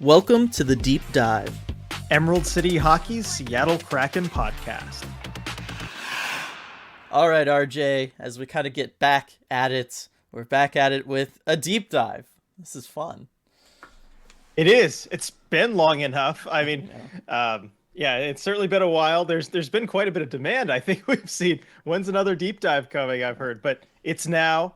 Welcome to the Deep Dive. Emerald City Hockey's Seattle Kraken podcast. All right, RJ, as we kind of get back at it, we're back at it with a deep dive. This is fun. It is. It's been long enough. I mean, yeah, it's certainly been a while. There's been quite a bit of demand. I think we've seen when's another deep dive coming, I've heard, but it's now.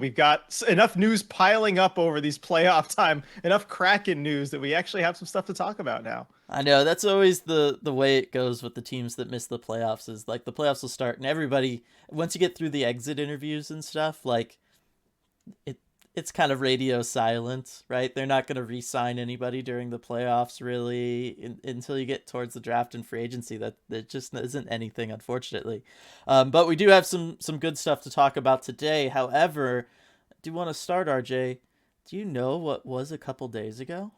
We've got enough news piling up over these playoff time, enough Kraken news that we actually have some stuff to talk about now. I know that's always the way it goes with the teams that miss the playoffs. Is like the playoffs will start, and everybody, once you get through the exit interviews and stuff, like it's kind of radio silent, right? They're not going to re-sign anybody during the playoffs really until you get towards the draft and free agency. That just isn't anything, unfortunately. But we do have some good stuff to talk about today. However, I do want to start, RJ. Do you know what was a couple days ago?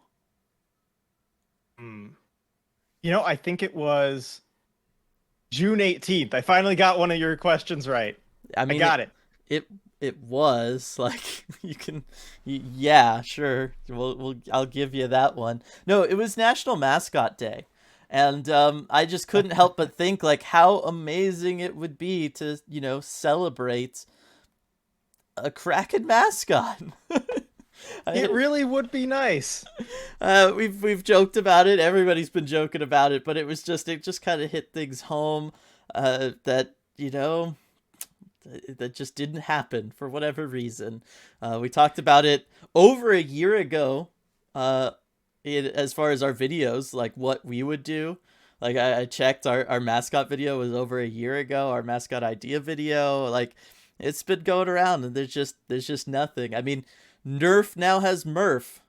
I think it was June 18th. I finally got one of your questions right. I got it. It was like yeah, sure. I'll give you that one. No, it was National Mascot Day. And I just couldn't help but think like how amazing it would be to, celebrate a Kraken mascot. It really would be nice. We've joked about it. Everybody's been joking about it, but it just kind of hit things home that that just didn't happen for whatever reason. We talked about it over a year ago. As far as our videos, like what we would do. Like I checked our mascot video was over a year ago. Our mascot idea video, like it's been going around, and there's just nothing. I mean, Nerf now has Murph,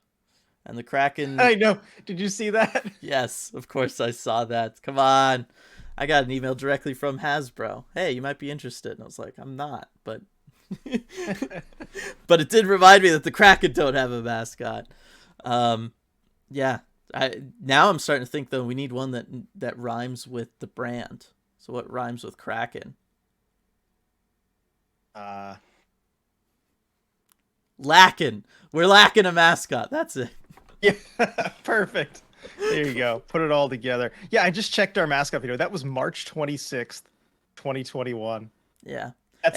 and the Kraken. I know. Did you see that? Yes, of course I saw that. Come on. I got an email directly from Hasbro. Hey, you might be interested. And I was like, I'm not, but but it did remind me that the Kraken don't have a mascot. Yeah. Now I'm starting to think though we need one that rhymes with the brand. So what rhymes with Kraken? Lacking. We're lacking a mascot. That's it. Yeah, perfect. There you go. Put it all together. Yeah, I just checked our mascot video. That was March 26th, 2021. Yeah.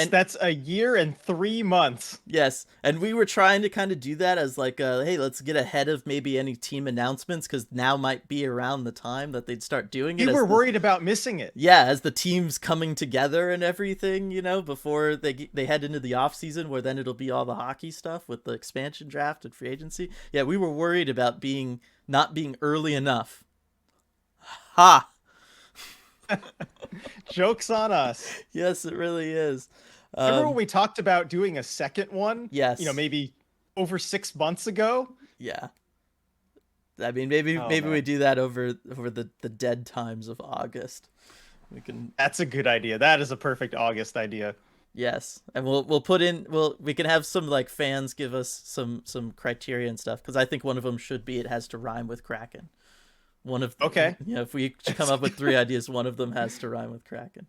That's a year and 3 months. Yes, and we were trying to kind of do that as like, hey, let's get ahead of maybe any team announcements because now might be around the time that they'd start doing it. You were worried about missing it. Yeah, as the teams coming together and everything, before they head into the off season where then it'll be all the hockey stuff with the expansion draft and free agency. Yeah, we were worried about not being early enough. Ha! Joke's on us. Yes, it really is. Remember when we talked about doing a second one? Yes. Maybe over 6 months ago? Yeah. I mean, maybe we do that over the dead times of August. We can. That's a good idea. That is a perfect August idea. Yes, and we'll put in we can have some like fans give us some criteria and stuff because I think one of them should be it has to rhyme with Kraken. Okay. If we come up with 3 ideas, one of them has to rhyme with Kraken.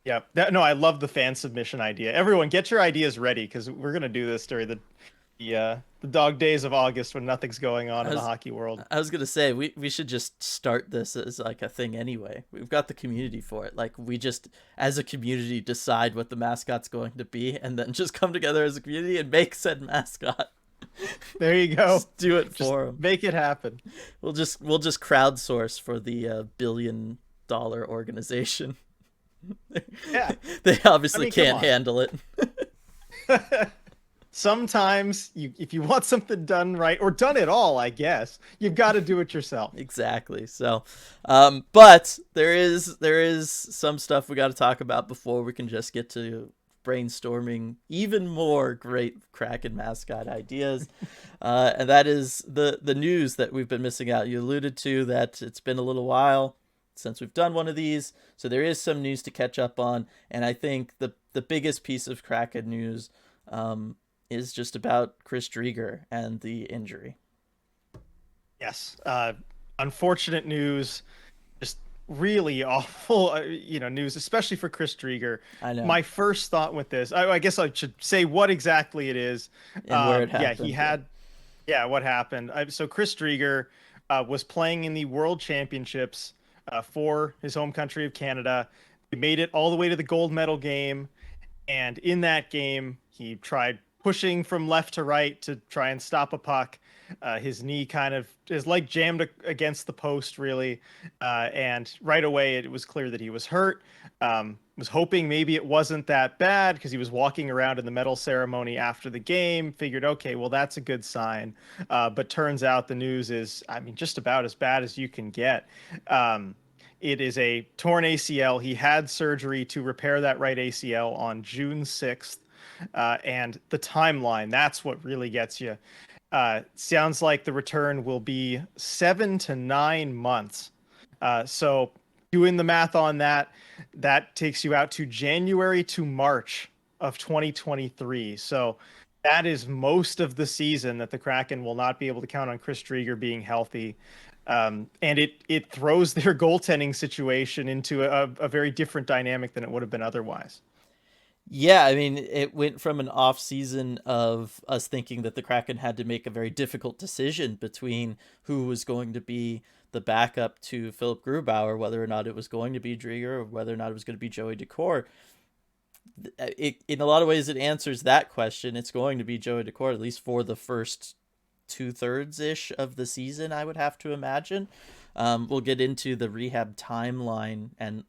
Yeah. I love the fan submission idea. Everyone, get your ideas ready because we're gonna do this during the dog days of August when nothing's going on in the hockey world. I was gonna say we should just start this as like a thing anyway. We've got the community for it. Like we just as a community decide what the mascot's going to be, and then just come together as a community and make said mascot. There you go. Just do it for them. Make it happen. We'll just crowdsource for the $1 billion organization. Yeah, they obviously can't handle it. Sometimes if you want something done right or done at all, I guess you've got to do it yourself. Exactly. So, but there is some stuff we got to talk about before we can just get to brainstorming even more great Kraken mascot ideas. And that is the news that we've been missing out. You alluded to that it's been a little while since we've done one of these, so there is some news to catch up on. And I think the biggest piece of Kraken news is just about Chris Drieger and the injury. Yes. Unfortunate news. Just really awful, news, especially for Chris Drieger. I know. My first thought with this, I guess I should say what exactly it is. And where it happened. Yeah, Yeah, what happened? So Chris Drieger was playing in the World Championships for his home country of Canada. He made it all the way to the gold medal game, and in that game, he tried pushing from left to right to try and stop a puck. His knee kind of, his leg jammed against the post, really. And right away, it was clear that he was hurt. Was hoping maybe it wasn't that bad because he was walking around in the medal ceremony after the game. Figured, okay, well, that's a good sign. But turns out the news is, I mean, just about as bad as you can get. Um, it is a torn ACL. He had surgery to repair that right ACL on June 6th. And the timeline, that's what really gets you. Sounds like the return will be 7 to 9 months. So doing the math on that, that takes you out to January to March of 2023. So that is most of the season that the Kraken will not be able to count on Chris Drieger being healthy. And it throws their goaltending situation into a very different dynamic than it would have been otherwise. Yeah, I mean, it went from an off season of us thinking that the Kraken had to make a very difficult decision between who was going to be the backup to Philip Grubauer, whether or not it was going to be Drieger or whether or not it was going to be Joey Daccord. In a lot of ways, it answers that question. It's going to be Joey Daccord, at least for the first 2/3 ish of the season, I would have to imagine. We'll get into the rehab timeline and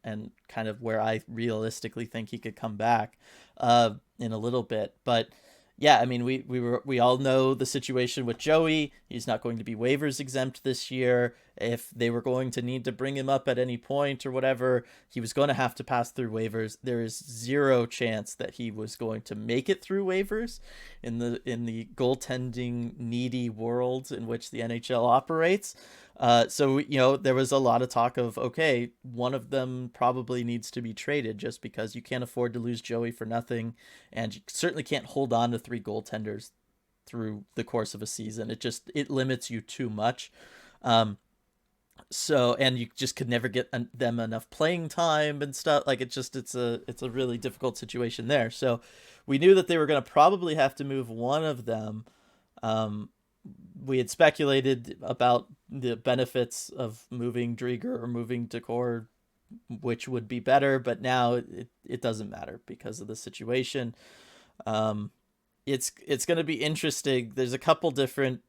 kind of where I realistically think he could come back in a little bit. But yeah, I mean, we all know the situation with Joey. He's not going to be waivers exempt this year. If they were going to need to bring him up at any point or whatever, he was going to have to pass through waivers. There is zero chance that he was going to make it through waivers in the goaltending needy world in which the NHL operates. So, there was a lot of talk of, okay, one of them probably needs to be traded just because you can't afford to lose Joey for nothing. And you certainly can't hold on to three goaltenders through the course of a season. It limits you too much. And you just could never get them enough playing time and stuff. Like it's a really difficult situation there. So we knew that they were going to probably have to move one of them. We had speculated about the benefits of moving Drieger or moving Daccord, which would be better, but now it doesn't matter because of the situation. It's going to be interesting. There's a couple different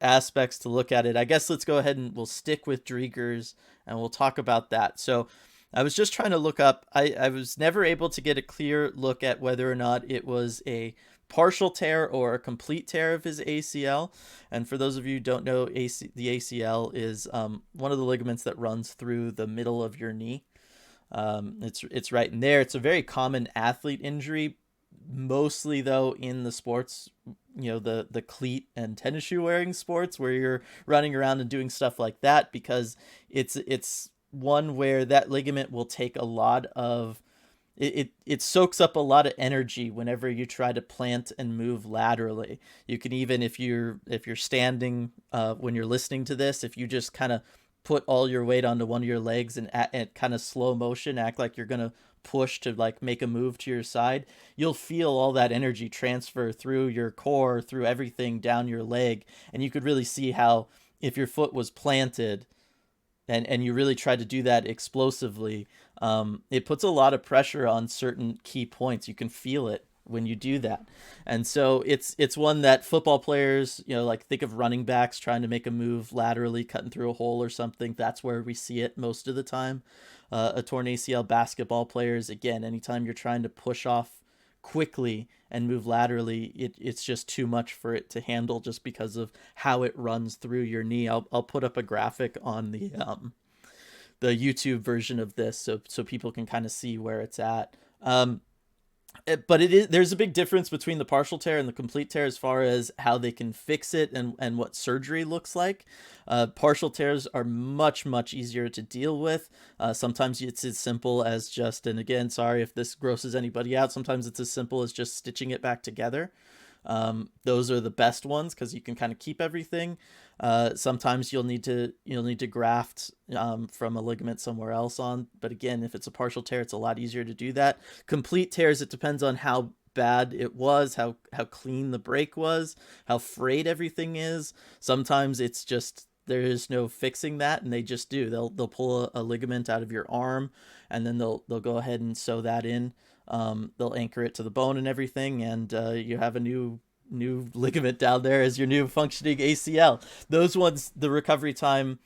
aspects to look at it. I guess let's go ahead and we'll stick with Driegers and we'll talk about that. So I was just trying to look up. I was never able to get a clear look at whether or not it was a partial tear or a complete tear of his ACL. And for those of you who don't know, the ACL is one of the ligaments that runs through the middle of your knee. It's right in there. It's a very common athlete injury, mostly though in the sports, the cleat and tennis shoe wearing sports where you're running around and doing stuff like that, because it's one where that ligament will take a lot of it soaks up a lot of energy whenever you try to plant and move laterally. You can even, if you're standing when you're listening to this, if you just kind of put all your weight onto one of your legs and kind of slow motion act like you're gonna push to like make a move to your side, you'll feel all that energy transfer through your core, through everything down your leg. And you could really see how if your foot was planted and you really try to do that explosively, it puts a lot of pressure on certain key points. You can feel it when you do that. And so it's one that football players, like think of running backs trying to make a move laterally, cutting through a hole or something. That's where we see it most of the time. A torn ACL, basketball players, again, anytime you're trying to push off quickly and move laterally, it's just too much for it to handle just because of how it runs through your knee. I'll put up a graphic on the YouTube version of this so people can kind of see where it's at. But there's a big difference between the partial tear and the complete tear as far as how they can fix it and what surgery looks like. Partial tears are much, much easier to deal with. Sometimes it's as simple as just, and again, sorry if this grosses anybody out, sometimes it's as simple as just stitching it back together. Those are the best ones because you can kind of keep everything. Sometimes you'll need to graft from a ligament somewhere else on. But again, if it's a partial tear, it's a lot easier to do that. Complete tears, it depends on how bad it was, how clean the break was, how frayed everything is. Sometimes it's just there is no fixing that, and they just do. They'll pull a ligament out of your arm, and then they'll go ahead and sew that in. They'll anchor it to the bone and everything, and you have a new ligament down there as your new functioning ACL. Those ones, the recovery time,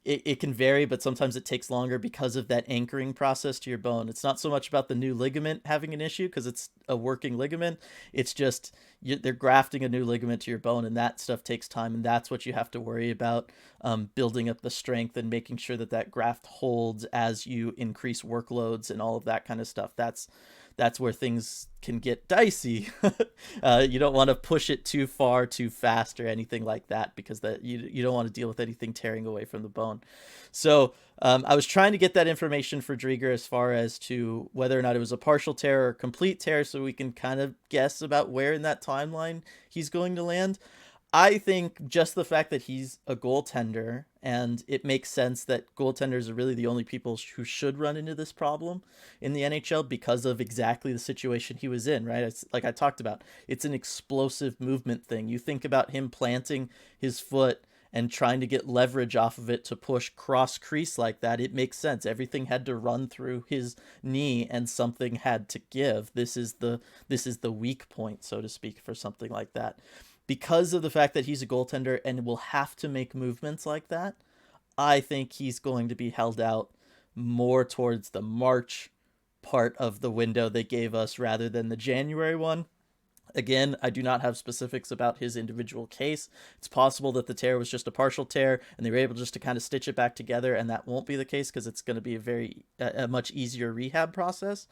it can vary, but sometimes it takes longer because of that anchoring process to your bone. It's not so much about the new ligament having an issue because it's a working ligament. It's just they're grafting a new ligament to your bone, and that stuff takes time, and that's what you have to worry about, building up the strength and making sure that that graft holds as you increase workloads and all of that kind of stuff. That's where things can get dicey. You don't want to push it too far, too fast, or anything like that, because that you don't want to deal with anything tearing away from the bone. So I was trying to get that information for Drieger as far as to whether or not it was a partial tear or complete tear, so we can kind of guess about where in that timeline he's going to land. I think just the fact that he's a goaltender, and it makes sense that goaltenders are really the only people who should run into this problem in the NHL because of exactly the situation he was in, right? It's like I talked about. It's an explosive movement thing. You think about him planting his foot and trying to get leverage off of it to push cross crease like that. It makes sense. Everything had to run through his knee and something had to give. This is the weak point, so to speak, for something like that. Because of the fact that he's a goaltender and will have to make movements like that, I think he's going to be held out more towards the March part of the window they gave us rather than the January one. Again, I do not have specifics about his individual case. It's possible that the tear was just a partial tear and they were able just to kind of stitch it back together, and that won't be the case because it's going to be a much easier rehab process.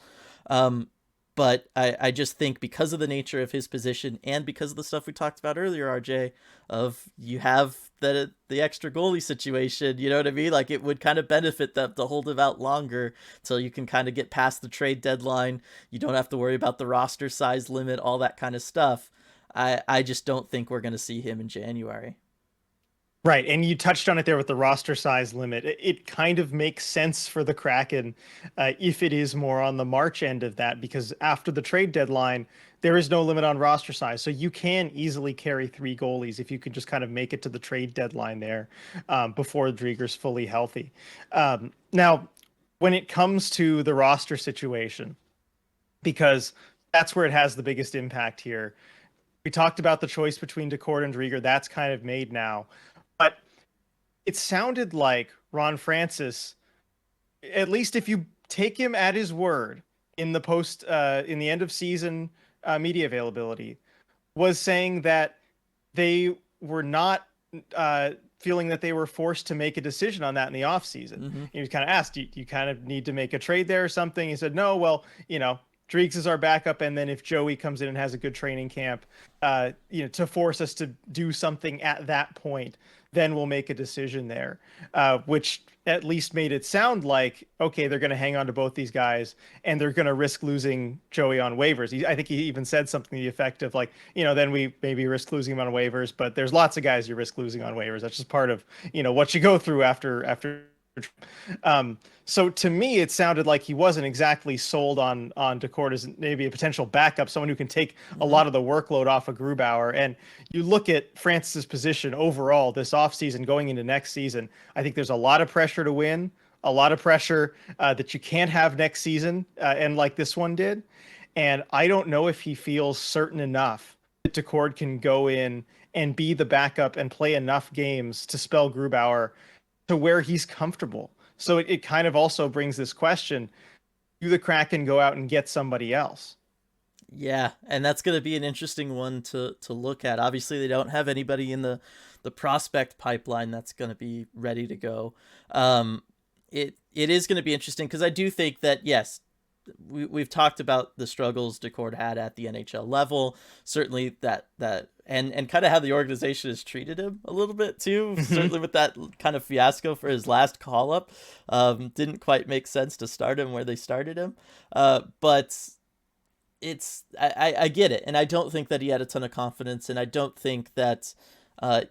But I just think because of the nature of his position and because of the stuff we talked about earlier, RJ, of you have the extra goalie situation, you know what I mean? Like, it would kind of benefit them to hold him out longer till you can kind of get past the trade deadline. You don't have to worry about the roster size limit, all that kind of stuff. I just don't think we're going to see him in January. Right, and you touched on it there with the roster size limit. It kind of makes sense for the Kraken if it is more on the March end of that, because after the trade deadline, there is no limit on roster size. So you can easily carry 3 goalies if you can just kind of make it to the trade deadline there before Drieger's fully healthy. Now, when it comes to the roster situation, because that's where it has the biggest impact here. We talked about the choice between Daccord and Drieger. That's kind of made now. But it sounded like Ron Francis, at least if you take him at his word in the end of season media availability, was saying that they were not feeling that they were forced to make a decision on that in the offseason. Mm-hmm. He was kind of asked, you kind of need to make a trade there or something? He said, no, well, Driegs is our backup, and then if Joey comes in and has a good training camp, to force us to do something at that point, then we'll make a decision there, which at least made it sound like, okay, they're going to hang on to both these guys, and they're going to risk losing Joey on waivers. I think he even said something to the effect of like, then we maybe risk losing him on waivers, but there's lots of guys you risk losing on waivers. That's just part of, what you go through after. So to me, it sounded like he wasn't exactly sold on Daccord as maybe a potential backup, someone who can take a lot of the workload off of Grubauer. And you look at Francis's position overall this offseason going into next season, I think there's a lot of pressure to win, a lot of pressure that you can't have next season, and like this one did. And I don't know if he feels certain enough that Daccord can go in and be the backup and play enough games to spell Grubauer to where he's comfortable. So it kind of also brings this question, do the Kraken go out and get somebody else? Yeah, and that's going to be an interesting one to look at. Obviously, they don't have anybody in the prospect pipeline that's going to be ready to go. It is going to be interesting because I do think that, yes, we've talked about the struggles Daccord had at the NHL level. Certainly that and kind of how the organization has treated him a little bit too. Certainly with that kind of fiasco for his last call up, didn't quite make sense to start him where they started him. But I get it, and I don't think that he had a ton of confidence, and I don't think that I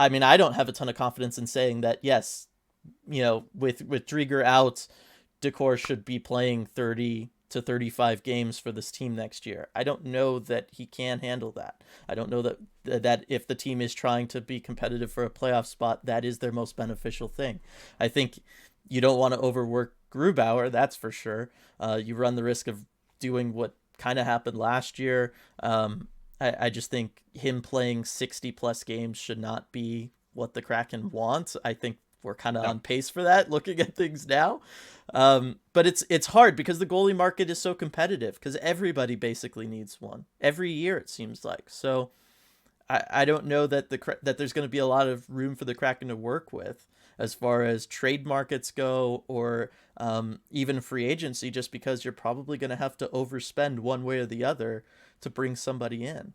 mean, I don't have a ton of confidence in saying that yes, with Drieger out, Daccord should be playing 30 to 35 games for this team next year. I don't know that he can handle that. I don't know that if the team is trying to be competitive for a playoff spot, that is their most beneficial thing. I think you don't want to overwork Grubauer, that's for sure. You run the risk of doing what kind of happened last year. I just think him playing 60 plus games should not be what the Kraken want. I think we're kind of on pace for that looking at things now. But it's hard because the goalie market is so competitive because everybody basically needs one every year, it seems like. So I don't know that that there's going to be a lot of room for the Kraken to work with as far as trade markets go, or even free agency, just because you're probably going to have to overspend one way or the other to bring somebody in.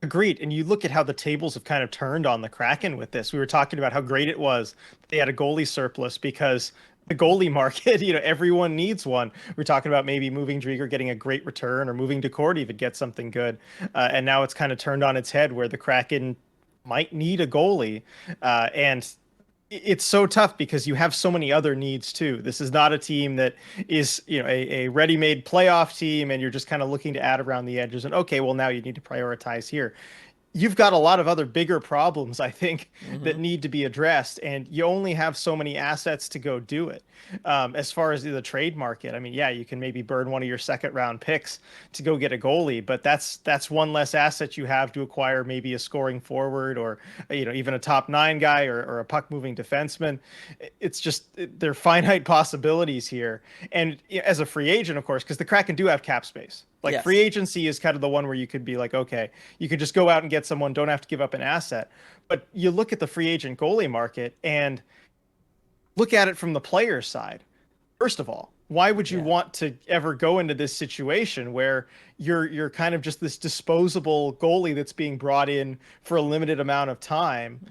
Agreed. And you look at how the tables have kind of turned on the Kraken with this. We were talking about how great it was they had a goalie surplus because the goalie market, everyone needs one. We're talking about maybe moving Drieger, getting a great return, or moving Decord even get something good. And now it's kind of turned on its head where the Kraken might need a goalie. And it's so tough because you have so many other needs too. This is not a team that is, a ready-made playoff team and you're just kind of looking to add around the edges and okay, well now you need to prioritize here. You've got a lot of other bigger problems, I think, that need to be addressed, and you only have so many assets to go do it. As far as the trade market, I mean, yeah, you can maybe burn one of your second-round picks to go get a goalie, but that's one less asset you have to acquire maybe a scoring forward or, even a top 9 guy or a puck-moving defenseman. It's just there are finite possibilities here. And as a free agent, of course, because the Kraken do have cap space. Like free agency is kind of the one where you could be like, okay, you could just go out and get someone, don't have to give up an asset. But you look at the free agent goalie market and look at it from the player's side. First of all, why would you want to ever go into this situation where you're kind of just this disposable goalie that's being brought in for a limited amount of time?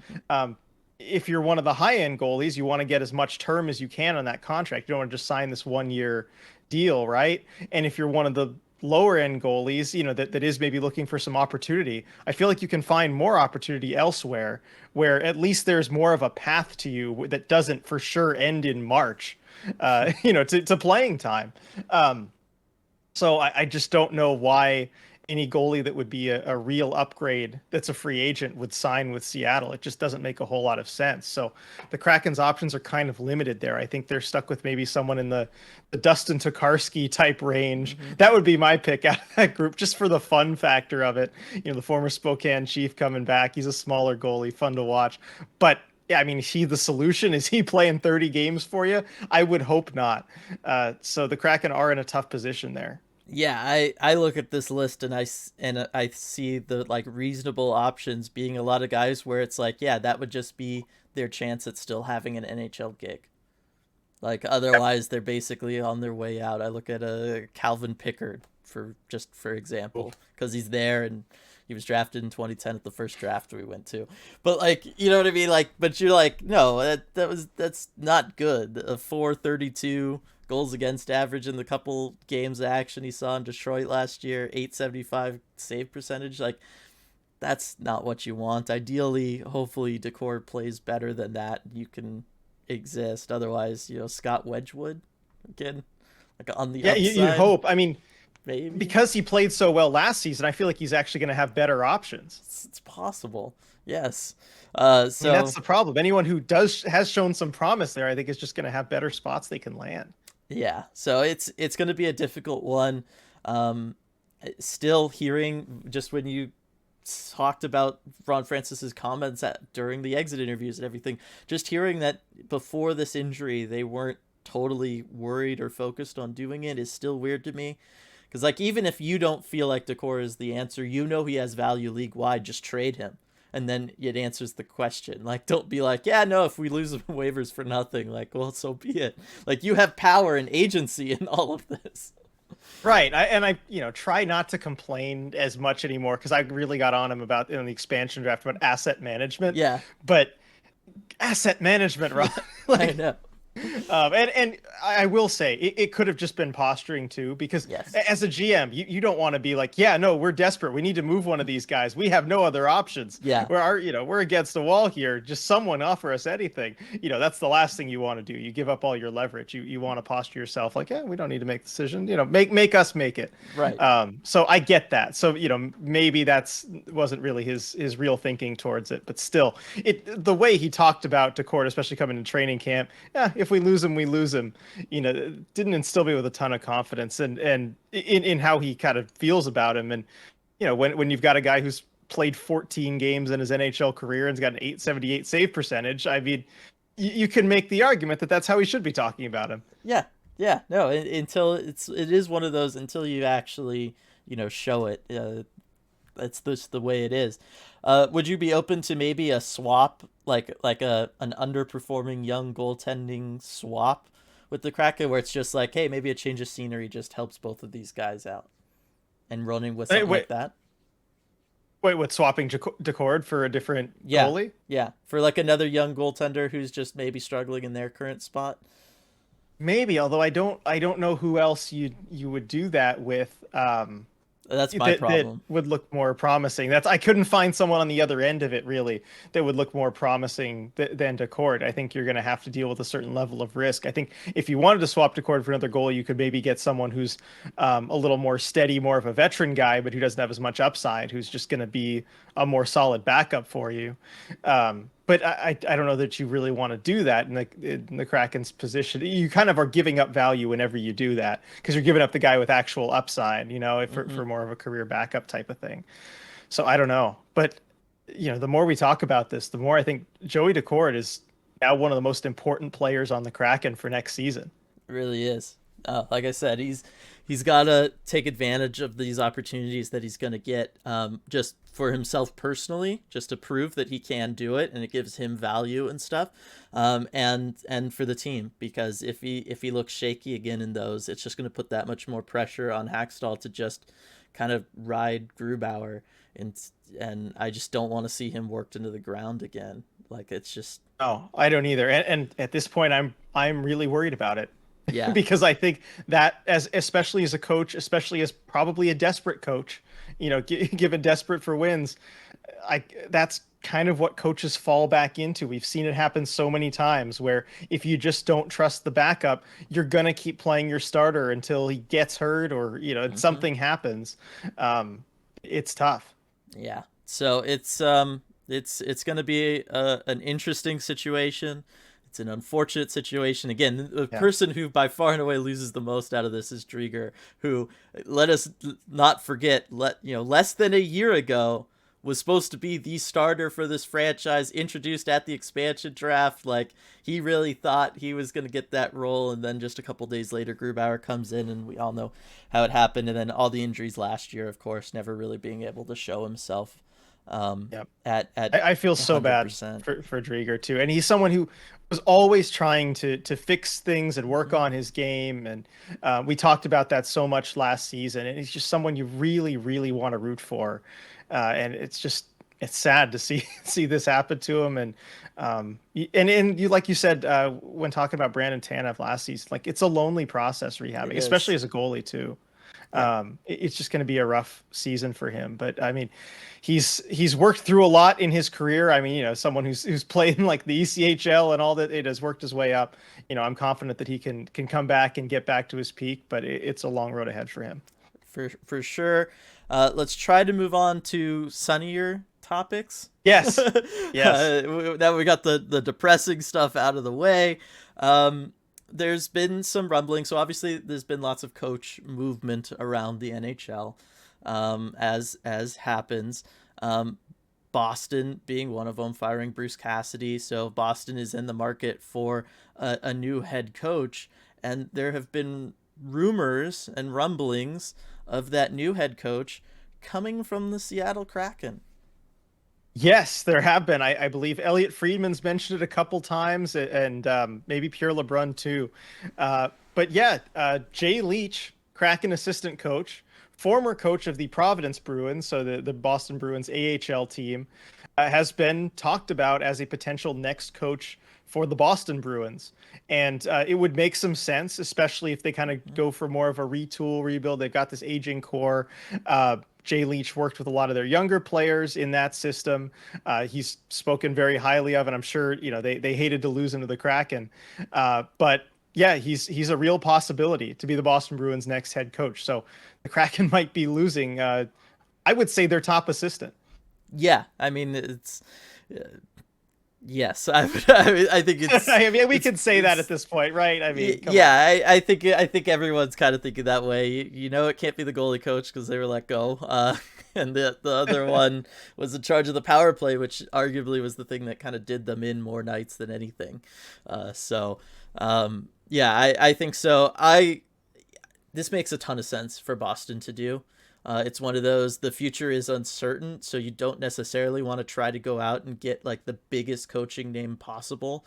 If you're one of the high-end goalies, you want to get as much term as you can on that contract. You don't want to just sign this 1-year deal, right? And if you're one of the lower end goalies, that is maybe looking for some opportunity, I feel like you can find more opportunity elsewhere where at least there's more of a path to you that doesn't for sure end in March, to playing time. So I just don't know why any goalie that would be a real upgrade that's a free agent would sign with Seattle. It just doesn't make a whole lot of sense. So the Kraken's options are kind of limited there. I think they're stuck with maybe someone in the Dustin Tokarski type range. That would be my pick out of that group, just for the fun factor of it. The former Spokane Chief coming back. He's a smaller goalie, fun to watch. But yeah, I mean, is he the solution? Is he playing 30 games for you? I would hope not. So the Kraken are in a tough position there. Yeah, I look at this list and I see the reasonable options being a lot of guys where it's like, yeah, that would just be their chance at still having an NHL gig. Otherwise they're basically on their way out. I look at a Calvin Pickard for example, because he's there and he was drafted in 2010 at the first draft we went to. But you know what I mean? But you're like, no, that's not good. A 432 goals against average in the couple games of action he saw in Detroit last year, 875 save percentage. That's not what you want. Ideally, hopefully Decord plays better than that. You can exist. Otherwise, Scott Wedgwood again, on the upside. You hope. I mean, maybe because he played so well last season, I feel like he's actually going to have better options. It's possible. Yes. That's the problem. Anyone who has shown some promise there, I think, is just going to have better spots they can land. Yeah, so it's going to be a difficult one. Still hearing, just when you talked about Ron Francis's comments during the exit interviews and everything, just hearing that before this injury they weren't totally worried or focused on doing it is still weird to me. Because even if you don't feel like Decor is the answer, he has value league-wide, just trade him. And then it answers the question. Don't be like, yeah, no, if we lose waivers for nothing, well, so be it. You have power and agency in all of this. Right. I try not to complain as much anymore because I really got on him about in the expansion draft about asset management. Yeah. But asset management, Rob. I know. And I will say it could have just been posturing too, because Yes. as a GM, you don't want to be like, yeah, no, we're desperate. We need to move one of these guys. We have no other options. Yeah. We're against the wall here. Just someone offer us anything. That's the last thing you want to do. You give up all your leverage. You want to posture yourself like, yeah, we don't need to make the decision. Make us make it. Right. So I get that. So maybe that's wasn't really his real thinking towards it, but still, the way he talked about Decord, especially coming to training camp, yeah, if we lose him, we lose him. Didn't instill me with a ton of confidence, and in how he kind of feels about him. And when you've got a guy who's played 14 games in his NHL career and's got an 878 save percentage, I mean, you can make the argument that that's how he should be talking about him. Yeah. Yeah. No, until it is one of those until you actually, show it. That's just the way it is. Would you be open to maybe a swap, like an underperforming young goaltending swap with the Kraken, where it's just like, hey, maybe a change of scenery just helps both of these guys out, and running with something like that? Wait, what? Swapping Decord for a different Yeah, goalie? yeah, for like another young goaltender who's just maybe struggling in their current spot. Maybe, although I don't know who else you would do that with. That's my That problem. would look more promising. I couldn't find someone on the other end of it really that would look more promising than Decord. I think you're going to have to deal with a certain level of risk. I think if you wanted to swap Decord for another goal, you could maybe get someone who's a little more steady, more of a veteran guy, but who doesn't have as much upside, who's just going to be a more solid backup for you. But I don't know that you really want to do that in the Kraken's position. You kind of are giving up value whenever you do that, because you're giving up the guy with actual upside, for more of a career backup type of thing. So I don't know, but the more we talk about this, the more I think Joey Daccord is now one of the most important players on the Kraken for next season. It really is. Like I said, he's got to take advantage of these opportunities that he's going to get, just for himself personally, just to prove that he can do it, and it gives him value and stuff, and for the team, because if he looks shaky again in those, it's just going to put that much more pressure on Hackstall to just kind of ride Grubauer, and I just don't want to see him worked into the ground again. Like, it's just, Oh, I don't either. And at this point, I'm really worried about it. yeah. Because I think that especially as a coach, especially as probably a desperate coach, given desperate for wins, that's kind of what coaches fall back into. We've seen it happen so many times where if you just don't trust the backup, you're gonna keep playing your starter until he gets hurt or something happens. It's tough. Yeah. So it's going to be an interesting situation. It's an unfortunate situation. Again, the Yeah. person who by far and away loses the most out of this is Drieger, who, let us not forget, less than a year ago was supposed to be the starter for this franchise, introduced at the expansion draft. Like, he really thought he was going to get that role, and then just a couple days later, Grubauer comes in, and we all know how it happened. And then all the injuries last year, of course, never really being able to show himself. Yep. At I feel so bad 100%. for Drieger too, and he's someone who was always trying to fix things and work on his game, and we talked about that so much last season. And he's just someone you really, really want to root for, and it's sad to see see this happen to him. And you, like you said, when talking about Brandon Tanev last season, like, it's a lonely process It rehabbing, is. especially as a goalie too. Yeah. It's just going to be a rough season for him. But I mean, he's worked through a lot in his career. I mean, someone who's played in like the ECHL and all that, it has worked his way up. I'm confident that he can come back and get back to his peak, but it's a long road ahead for him. For sure. Let's try to move on to sunnier topics. Yes. Yes. Now we got the depressing stuff out of the way. There's been some rumbling, so obviously there's been lots of coach movement around the NHL, as happens. Boston being one of them, firing Bruce Cassidy. So Boston is in the market for a new head coach, and there have been rumors and rumblings of that new head coach coming from the Seattle Kraken. Yes, there have been. I believe Elliot Friedman's mentioned it a couple times, and maybe Pierre LeBrun too. But yeah, Jay Leach, Kraken assistant coach, former coach of the Providence Bruins, so the Boston Bruins AHL team, has been talked about as a potential next coach for the Boston Bruins. And it would make some sense, especially if they kind of Mhm. go for more of a retool, rebuild. They've got this aging core. Jay Leach worked with a lot of their younger players in that system. He's spoken very highly of, and I'm sure they hated to lose him to the Kraken. But yeah, he's a real possibility to be the Boston Bruins' next head coach. So the Kraken might be losing. I would say their top assistant. Yeah, I mean it's yes. I think I mean, we it's can say that at it's this point, right? I mean, come yeah. on. I think everyone's kind of thinking that way. It can't be the goalie coach because they were let go. And the other one was in charge of the power play, which arguably was the thing that kind of did them in more nights than anything. Yeah, I think so. I This makes a ton of sense for Boston to do. It's one of those, the future is uncertain, so you don't necessarily want to try to go out and get like the biggest coaching name possible.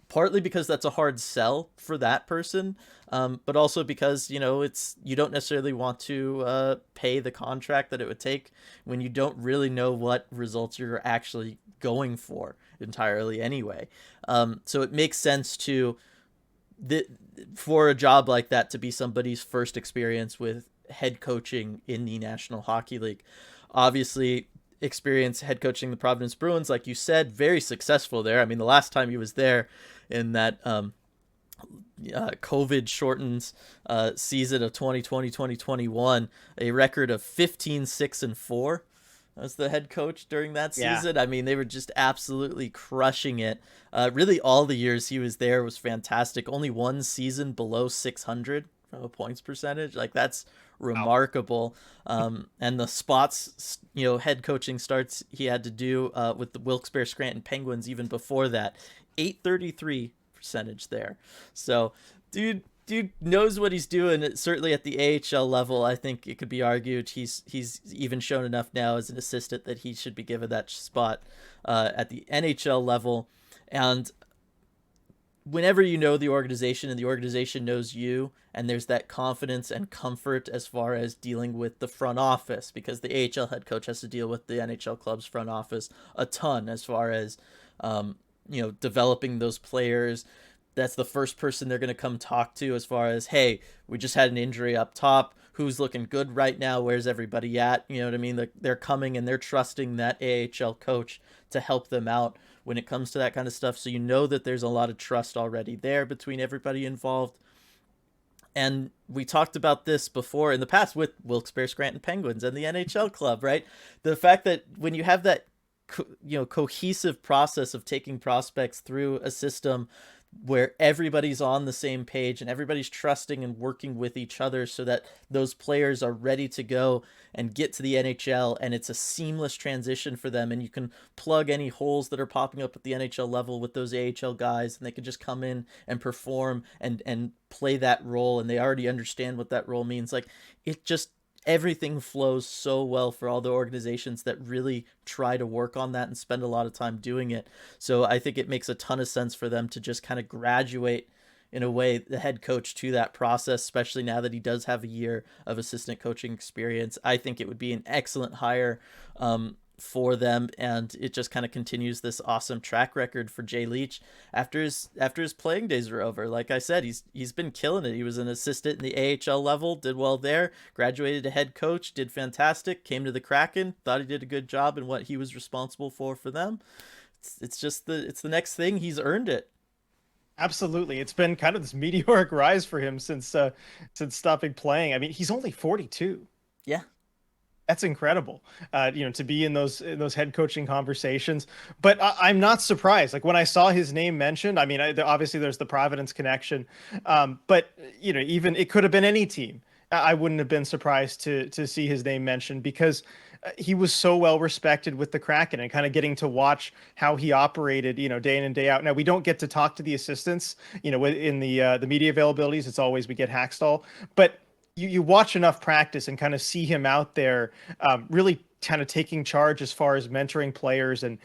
Partly because that's a hard sell for that person, but also because you don't necessarily want to pay the contract that it would take when you don't really know what results you're actually going for entirely anyway. So it makes sense for a job like that to be somebody's first experience with head coaching in the National Hockey League. Obviously, experience head coaching the Providence Bruins, like you said, very successful there. I mean, the last time he was there in that COVID shortened season of 2020-2021, a record of 15-6-4 as the head coach during that Yeah. season. I mean, they were just absolutely crushing it. Really, all the years he was there was fantastic. Only one season below 600 from a points percentage. Like, that's Wow. remarkable. And the spots, head coaching starts he had to do with the Wilkes-Barre Scranton Penguins even before that, 833 percentage there. So, dude knows what he's doing. Certainly at the AHL level, I think it could be argued he's even shown enough now as an assistant that he should be given that spot at the NHL level. And whenever you know the organization and the organization knows you, and there's that confidence and comfort as far as dealing with the front office, because the AHL head coach has to deal with the NHL club's front office a ton as far as developing those players. That's the first person they're going to come talk to as far as, hey, we just had an injury up top. Who's looking good right now? Where's everybody at? You know what I mean? They're coming and they're trusting that AHL coach to help them out when it comes to that kind of stuff. So you know that there's a lot of trust already there between everybody involved. And we talked about this before in the past with Wilkes-Barre Scranton Penguins and the NHL club, right? The fact that when you have that cohesive process of taking prospects through a system where everybody's on the same page and everybody's trusting and working with each other so that those players are ready to go and get to the NHL, and it's a seamless transition for them, and you can plug any holes that are popping up at the NHL level with those AHL guys, and they can just come in and perform and play that role, and they already understand what that role means. Like, it just, everything flows so well for all the organizations that really try to work on that and spend a lot of time doing it. So I think it makes a ton of sense for them to just kind of graduate in a way the head coach to that process, especially now that he does have a year of assistant coaching experience. I think it would be an excellent hire for them, and it just kind of continues this awesome track record for Jay Leach after his playing days are over. Like I said, he's been killing it. He was an assistant in the AHL level, did well there, graduated to head coach, did fantastic, came to the Kraken, thought he did a good job in what he was responsible for them. It's just it's the next thing. He's earned it. Absolutely. It's been kind of this meteoric rise for him since stopping playing. I mean, he's only 42. Yeah. That's incredible, to be in those head coaching conversations. But I'm not surprised. Like when I saw his name mentioned, I mean, obviously there's the Providence connection, but even it could have been any team. I wouldn't have been surprised to see his name mentioned because he was so well respected with the Kraken, and kind of getting to watch how he operated, day in and day out. Now we don't get to talk to the assistants, in the media availabilities. It's always we get Hackstall, but you watch enough practice and kind of see him out there really kind of taking charge as far as mentoring players and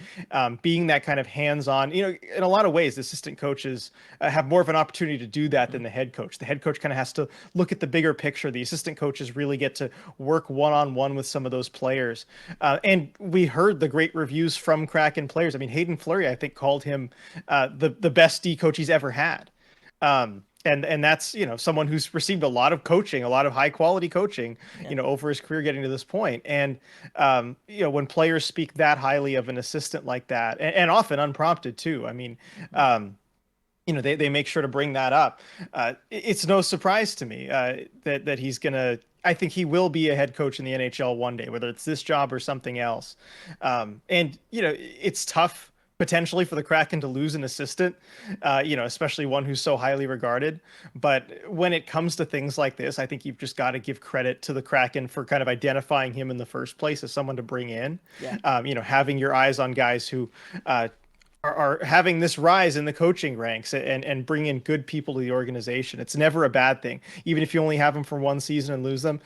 being that kind of hands-on. In a lot of ways, the assistant coaches have more of an opportunity to do that than the head coach. The head coach kind of has to look at the bigger picture. The assistant coaches really get to work one-on-one with some of those players. And we heard the great reviews from Kraken players. I mean, Hayden Fleury, I think, called him the best D coach he's ever had. And that's, someone who's received a lot of coaching, a lot of high quality coaching, over his career getting to this point. And, when players speak that highly of an assistant like that, and often unprompted too, I mean, they make sure to bring that up. It's no surprise to me that he's going to, I think he will be a head coach in the NHL one day, whether it's this job or something else. And, it's tough potentially for the Kraken to lose an assistant, especially one who's so highly regarded. But when it comes to things like this, I think you've just got to give credit to the Kraken for kind of identifying him in the first place as someone to bring in. Yeah. Having your eyes on guys who are having this rise in the coaching ranks and bring in good people to the organization. It's never a bad thing, even if you only have them for one season and lose them.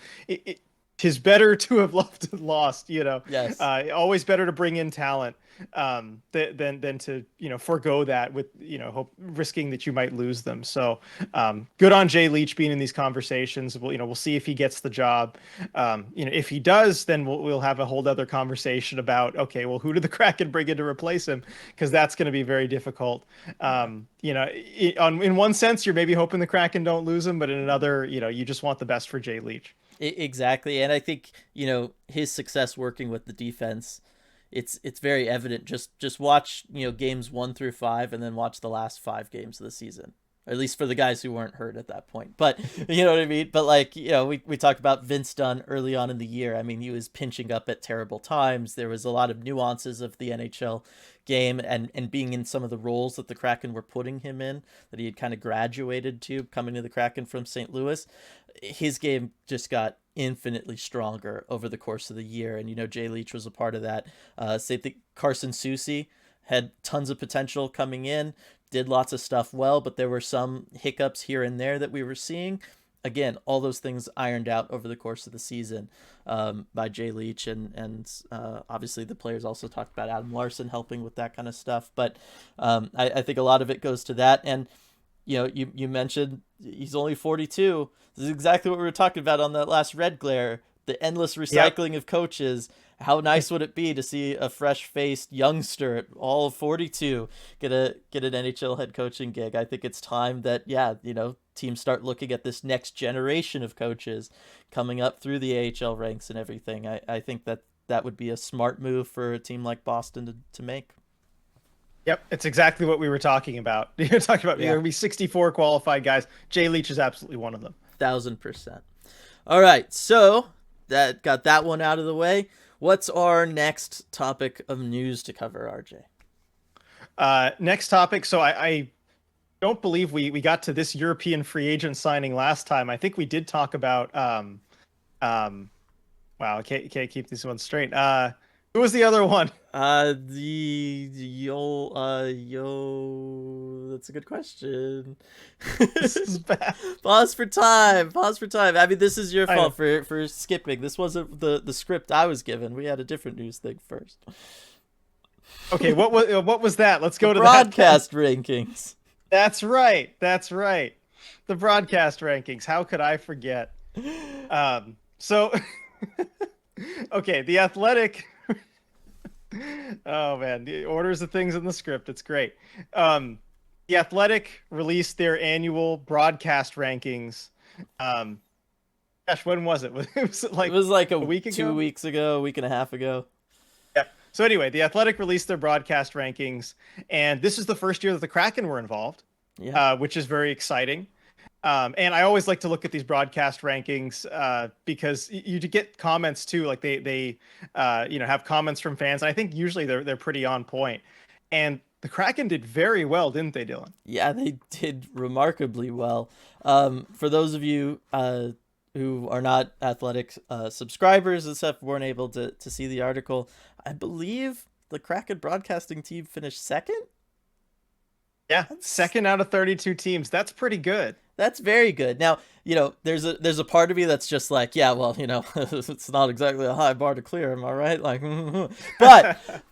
Tis better to have loved and lost, Yes. Always better to bring in talent than to, forego that with, risking that you might lose them. So good on Jay Leach being in these conversations. We'll see if he gets the job. If he does, then we'll have a whole other conversation about, okay, well, who did the Kraken bring in to replace him? Because that's going to be very difficult. In one sense, you're maybe hoping the Kraken don't lose him, but in another, you just want the best for Jay Leach. Exactly. And I think, his success working with the defense, it's very evident. Just watch, games 1 through 5 and then watch the last 5 games of the season, at least for the guys who weren't hurt at that point. But you know what I mean? But we talked about Vince Dunn early on in the year. I mean, he was pinching up at terrible times. There was a lot of nuances of the NHL game and being in some of the roles that the Kraken were putting him in, that he had kind of graduated to coming to the Kraken from St. Louis. His game just got infinitely stronger over the course of the year. And, Jay Leach was a part of that. Say Carson Soucy had tons of potential coming in, did lots of stuff well, but there were some hiccups here and there that we were seeing. Again, all those things ironed out over the course of the season by Jay Leach. And obviously the players also talked about Adam Larson helping with that kind of stuff. But I think a lot of it goes to that. And, you mentioned he's only 42. This is exactly what we were talking about on that last Red Glare, the endless recycling of coaches. How nice would it be to see a fresh-faced youngster at all of 42 get an NHL head coaching gig? I think it's time that, teams start looking at this next generation of coaches coming up through the AHL ranks and everything. I think that would be a smart move for a team like Boston to make. Yep, it's exactly what we were talking about. You're talking about there will be 64 qualified guys. Jay Leach is absolutely one of them. 1,000%. All right, so that got that one out of the way. What's our next topic of news to cover, RJ? Next topic. So I don't believe we got to this European free agent signing last time. I think we did talk about wow, I can't keep these ones straight. Who was the other one? That's a good question. This is bad. Pause for time. I mean, this is your fault for skipping. This wasn't the script I was given. We had a different news thing first. Okay, what was that? Let's go to broadcast rankings. That's right. The broadcast rankings. How could I forget? So okay, The Athletic. Oh man, the orders of things in the script. It's great. The Athletic released their annual broadcast rankings. Gosh, when was it? It was like a week ago? 2 weeks ago, a week and a half ago. Yeah. So anyway, The Athletic released their broadcast rankings, and this is the first year that the Kraken were involved, which is very exciting. And I always like to look at these broadcast rankings because you get comments too, like they have comments from fans. And I think usually they're pretty on point. And the Kraken did very well, didn't they, Dylan? Yeah, they did remarkably well. For those of you who are not Athletic subscribers and stuff, weren't able to see the article, I believe the Kraken broadcasting team finished second. Yeah, second out of 32 teams. That's pretty good. That's very good. Now, there's a part of me that's just like, yeah, well, it's not exactly a high bar to clear, am I right? Like,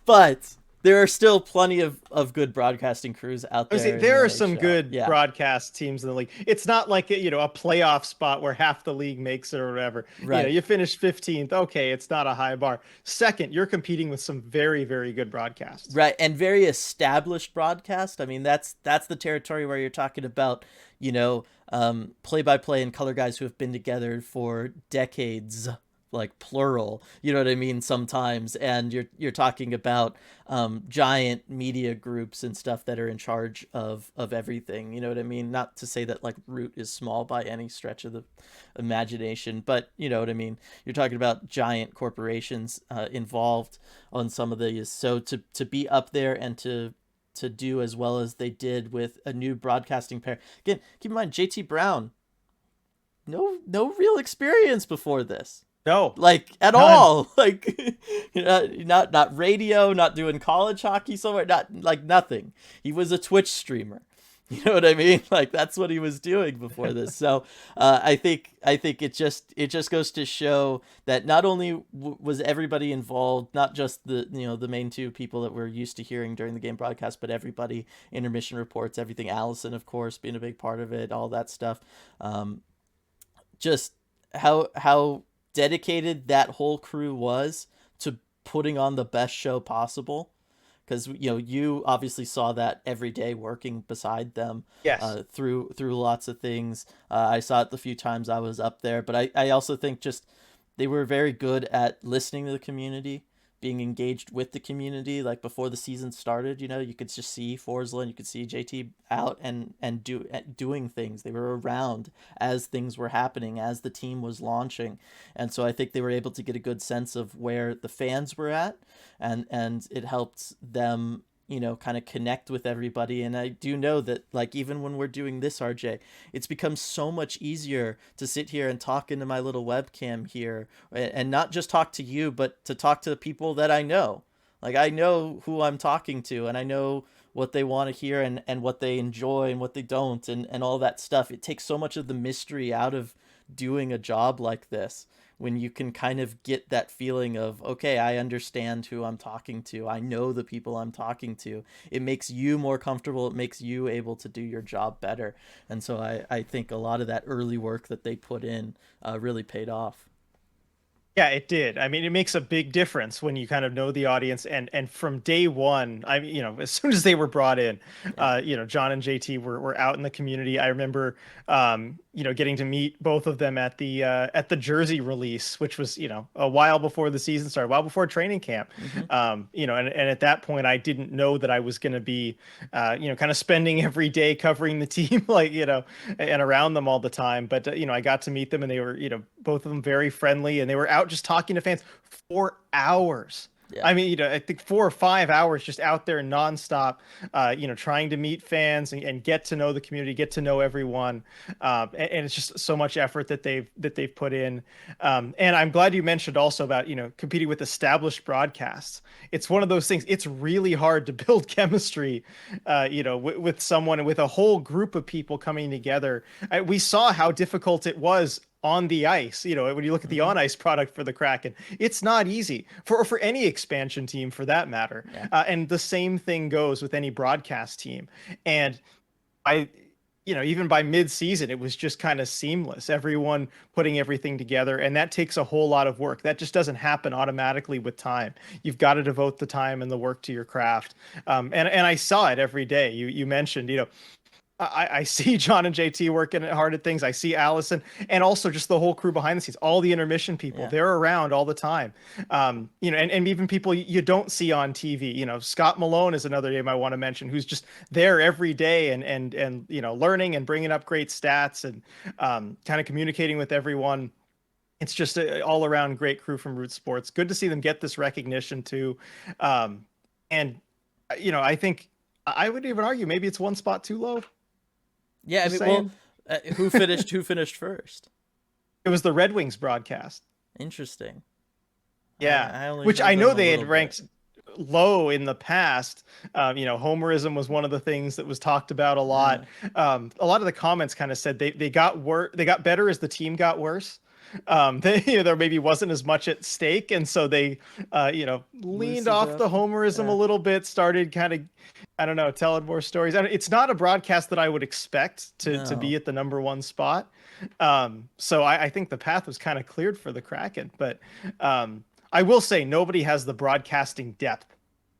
but there are still plenty of good broadcasting crews out I was there saying, in the there are some NHL. good Yeah, broadcast teams in the league. It's not like a playoff spot where half the league makes it or whatever. right. You finish 15th. Okay, it's not a high bar. Second, you're competing with some very, very good broadcasts. Right, and very established broadcast. I mean, that's the territory where you're talking about, play-by-play and color guys who have been together for decades, like plural. You know what I mean? Sometimes, and you're talking about giant media groups and stuff that are in charge of everything. You know what I mean? Not to say that like Root is small by any stretch of the imagination, but you know what I mean. You're talking about giant corporations involved on some of these. So to be up there and to do as well as they did with a new broadcasting pair. Again, keep in mind JT Brown, no real experience before this. No, Like at none. all. Like not radio, not doing college hockey somewhere, not like nothing. He was a Twitch streamer. You know what I mean? Like that's what he was doing before this. So I think it just goes to show that not only was everybody involved, not just the main two people that we're used to hearing during the game broadcast, but everybody, intermission reports, everything. Allison, of course, being a big part of it, all that stuff. Just how dedicated that whole crew was to putting on the best show possible, because you obviously saw that every day working beside them. Yes. Through lots of things. I saw it the few times I was up there, but I also think just they were very good at listening to the community, being engaged with the community. Like before the season started, you could just see Forsland, you could see JT out and doing things. They were around as things were happening, as the team was launching, and so I think they were able to get a good sense of where the fans were at, and it helped them kind of connect with everybody. And I do know that, like, even when we're doing this, RJ, it's become so much easier to sit here and talk into my little webcam here, and not just talk to you, but to talk to people that I know. Like, I know who I'm talking to, and I know what they want to hear, and what they enjoy and what they don't, and all that stuff. It takes so much of the mystery out of doing a job like this, when you can kind of get that feeling of, okay, I understand who I'm talking to. I know the people I'm talking to. It makes you more comfortable. It makes you able to do your job better. And so I think a lot of that early work that they put in really paid off. Yeah, it did. I mean, it makes a big difference when you kind of know the audience, and from day one, I mean, as soon as they were brought in, Yeah. John and JT were out in the community. I remember, getting to meet both of them at the jersey release, which was, a while before the season started, a while before training camp. Mm-hmm. And at that point, I didn't know that I was going to be, kind of spending every day covering the team, like, and around them all the time. But, I got to meet them, and they were, both of them very friendly, and they were out just talking to fans for hours. Yeah. I mean, I think 4 or 5 hours just out there nonstop, trying to meet fans and get to know the community, get to know everyone. And it's just so much effort that they've put in. And I'm glad you mentioned also about, competing with established broadcasts. It's one of those things. It's really hard to build chemistry, with someone, with a whole group of people coming together. We saw how difficult it was on the ice. When you look at the on ice product for the Kraken, it's not easy for any expansion team for that matter. Yeah. And the same thing goes with any broadcast team. And even by mid-season, it was just kind of seamless, everyone putting everything together. And that takes a whole lot of work. That just doesn't happen automatically with time. You've got to devote the time and the work to your craft. And I saw it every day. You mentioned, I see John and JT working hard at things. I see Allison, and also just the whole crew behind the scenes, all the intermission people. Yeah. They're around all the time. And even people you don't see on TV. Scott Malone is another name I want to mention, who's just there every day and learning and bringing up great stats and kind of communicating with everyone. It's just an all around great crew from Root Sports. Good to see them get this recognition too. And I think I would even argue maybe it's one spot too low. Yeah, I mean, well, who finished first? It was the Red Wings broadcast. Interesting. Yeah, I only which know I know them a they had little ranked. bit. low in the past. Homerism was one of the things that was talked about a lot. Yeah. A lot of the comments kind of said they got they got better as the team got worse. There maybe wasn't as much at stake, and so they leaned Loosened off up. the homerism a Yeah. little bit, started kind of, I don't know, telling more stories. And it's not a broadcast that I would expect to No. be at the number one spot. So I think the path was kind of cleared for the Kraken, but I will say nobody has the broadcasting depth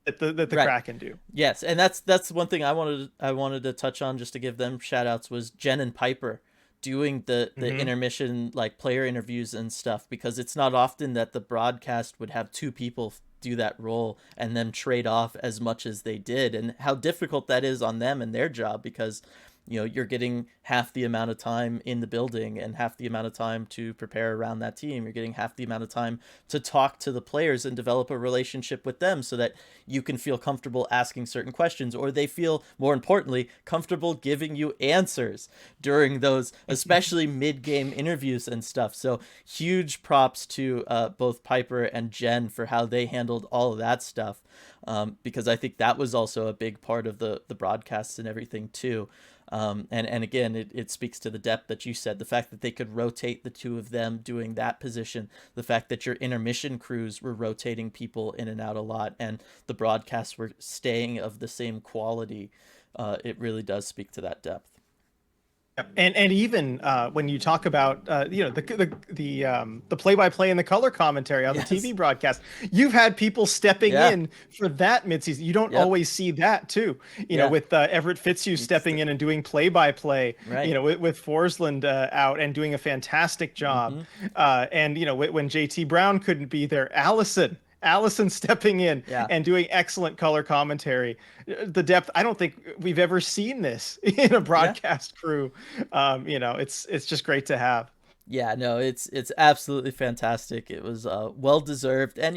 that the Right. Kraken do. Yes, and that's one thing I wanted to touch on just to give them shout outs was Jen and Piper doing the Hmm. intermission like player interviews and stuff, because it's not often that the broadcast would have two people do that role and then trade off as much as they did, and how difficult that is on them and their job, because you're getting half the amount of time in the building and half the amount of time to prepare around that team. You're getting half the amount of time to talk to the players and develop a relationship with them so that you can feel comfortable asking certain questions, or they feel, more importantly, comfortable giving you answers during those, especially mid-game interviews and stuff. So huge props to both Piper and Jen for how they handled all of that stuff, because I think that was also a big part of the broadcasts and everything too. And again, it speaks to the depth that you said, the fact that they could rotate the two of them doing that position, the fact that your intermission crews were rotating people in and out a lot, and the broadcasts were staying of the same quality. It really does speak to that depth. And even when you talk about the play-by-play and the color commentary on the Yes. TV broadcast, you've had people stepping Yeah. in for that midseason. You don't Yep. always see that too. Yeah. With Everett Fitzhugh stepping in and doing play-by-play. Right. With Forsland out and doing a fantastic job. Mm-hmm. And when JT Brown couldn't be there, Allison stepping in Yeah. and doing excellent color commentary. The depth, I don't think we've ever seen this in a Yeah. broadcast crew. It's just great to have. Yeah, no, it's absolutely fantastic. It was well deserved, and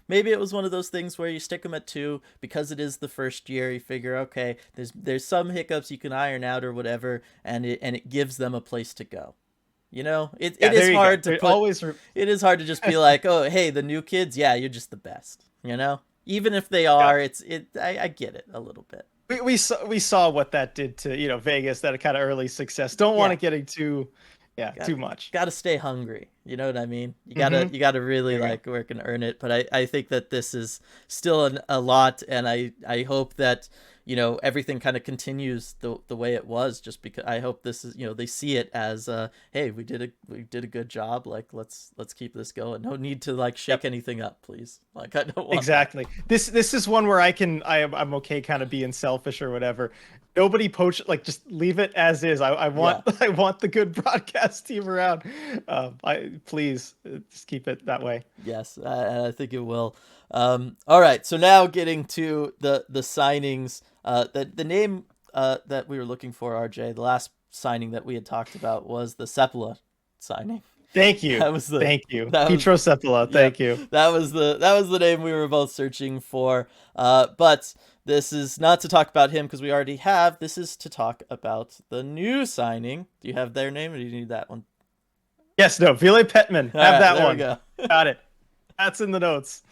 maybe it was one of those things where you stick them at two because it is the first year. You figure, okay, there's some hiccups you can iron out or whatever, and it gives them a place to go. It is There you hard go. to It put. always It is hard to just be like, oh, hey, the new kids, yeah, you're just the best. Even if they yeah. are, I get it a little bit. We saw what that did to Vegas, that kind of early success. Don't want Yeah. it getting too Got too much. got to stay hungry. You know what I mean? You gotta Hmm. you gotta really Yeah. like work and earn it. But I think that this is still a lot, and I hope that everything kind of continues the way it was. Just because I hope this is they see it as hey, we did a good job. Like let's keep this going. No need to like shake anything up, please. Like I don't want that. Exactly. This is one where I'm okay kind of being selfish or whatever. Nobody poach, like, just leave it as is. I want Yeah. I want the good broadcast team around. I please just keep it that way. Yes, I think it will. All right, so now getting to the signings. The name that we were looking for, RJ, the last signing that we had talked about was the Sepula signing. Thank you. That was the Thank you. that was Petro Sepala, yeah, thank you. that was the name we were both searching for. But this is not to talk about him because we already have. This is to talk about the new signing. Do you have their name, or do you need that one? Yes, no, Ville Petman. All Have right, that there one. we go. Got it. That's in the notes.